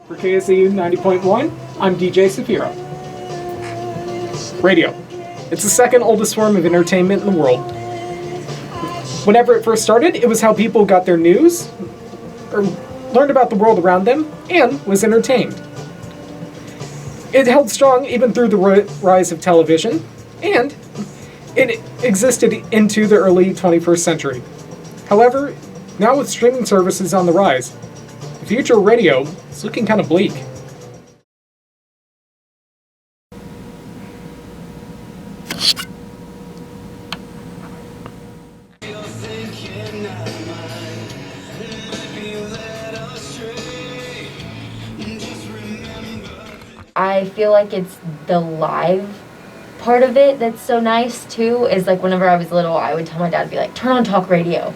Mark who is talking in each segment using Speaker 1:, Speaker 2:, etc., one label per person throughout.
Speaker 1: For KSAU 90.1, I'm DJ Safiro. Radio. It's the second oldest form of entertainment in the world. Whenever it first started, it was how people got their news, or learned about the world around them, and was entertained. It held strong even through the rise of television, and it existed into the early 21st century. However, now with streaming services on the rise, the future of radio is looking kind of bleak.
Speaker 2: I feel like it's the live part of it that's so nice too, is like whenever I was little, I would tell my dad to be like, turn on talk radio.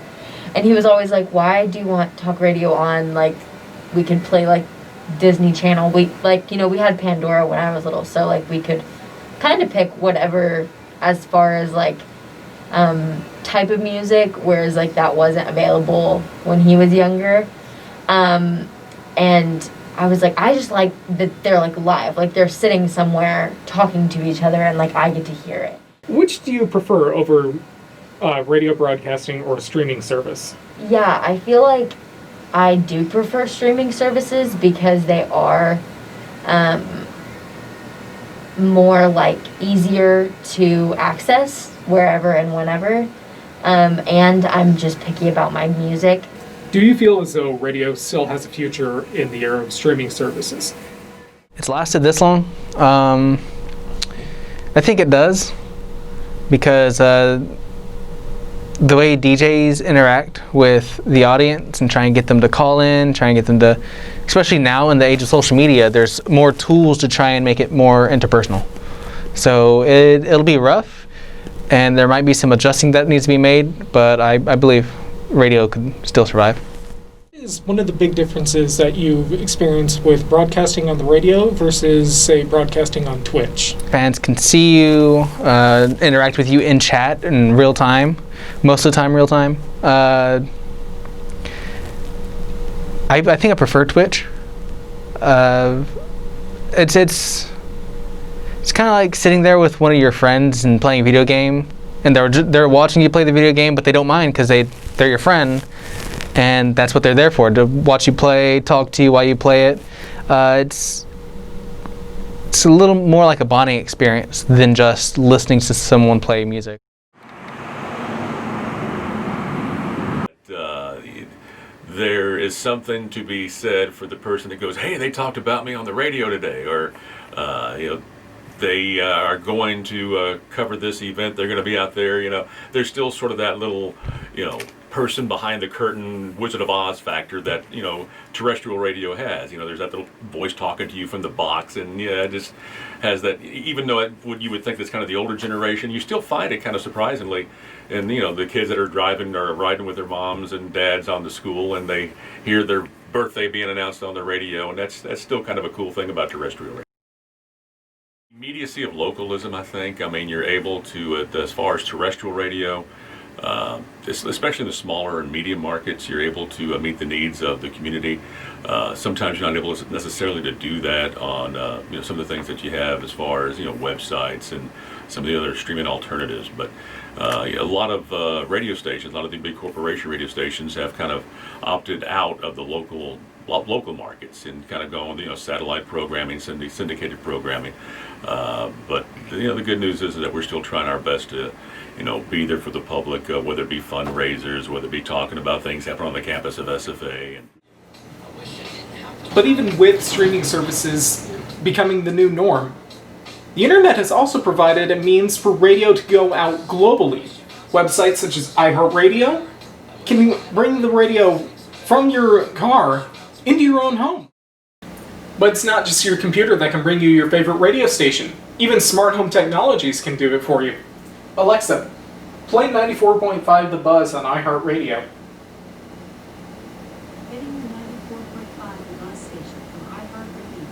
Speaker 2: And he was always like, why do you want talk radio on? Like, we could play like Disney Channel. We had Pandora when I was little, so like we could kind of pick whatever as far as like type of music, whereas like that wasn't available when he was younger. And I was like, I just like that they're like live, like they're sitting somewhere talking to each other and like I get to hear it.
Speaker 1: Which do you prefer over radio broadcasting or streaming service?
Speaker 2: Yeah, I feel like I do prefer streaming services because they are more like easier to access wherever and whenever. And I'm just picky about my music.
Speaker 1: Do you feel as though radio still has a future in the era of streaming services?
Speaker 3: It's lasted this long. I think it does, because the way DJs interact with the audience and try and get them to call in, try and get them to, especially now in the age of social media, there's more tools to try and make it more interpersonal. So it'll be rough, and there might be some adjusting that needs to be made, but I believe radio could still survive.
Speaker 1: Is one of the big differences that you've experienced with broadcasting on the radio versus, say, broadcasting on Twitch?
Speaker 3: Fans can see you, interact with you in chat in real time, most of the time real time. I think I prefer Twitch. It's kind of like sitting there with one of your friends and playing a video game, and they're watching you play the video game, but they don't mind because they're your friend, and that's what they're there for, to watch you play, talk to you while you play it. It's a little more like a bonding experience than just listening to someone play music.
Speaker 4: There is something to be said for the person that goes, hey, they talked about me on the radio today, or they are going to cover this event, they're going to be out there, there's still sort of that little, person behind the curtain, Wizard of Oz factor that, terrestrial radio has. There's that little voice talking to you from the box, and it just has that, even though you would think that's kind of the older generation, you still find it kind of surprisingly. And, the kids that are driving or riding with their moms and dads on to school, and they hear their birthday being announced on the radio, and that's still kind of a cool thing about terrestrial radio. Immediacy of localism, I think. You're able to, as far as terrestrial radio, especially in the smaller and medium markets, you're able to meet the needs of the community. Sometimes you're not able necessarily to do that on some of the things that you have as far as websites and some of the other streaming alternatives. But a lot of radio stations, a lot of the big corporation radio stations have kind of opted out of the local markets and kind of going satellite programming, syndicated programming. But the good news is that we're still trying our best to be there for the public, whether it be fundraisers, whether it be talking about things happening on the campus of SFA.
Speaker 1: But even with streaming services becoming the new norm, the internet has also provided a means for radio to go out globally. Websites such as iHeartRadio can bring the radio from your car into your own home. But it's not just your computer that can bring you your favorite radio station. Even smart home technologies can do it for you. Alexa, play 94.5 The Buzz on iHeartRadio.
Speaker 5: Getting the 94.5 The Buzz station from iHeartRadio.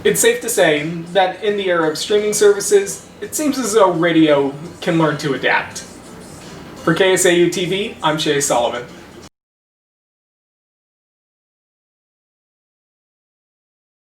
Speaker 1: It's safe to say that in the era of streaming services, it seems as though radio can learn to adapt. For KSAU TV, I'm Shay Sullivan.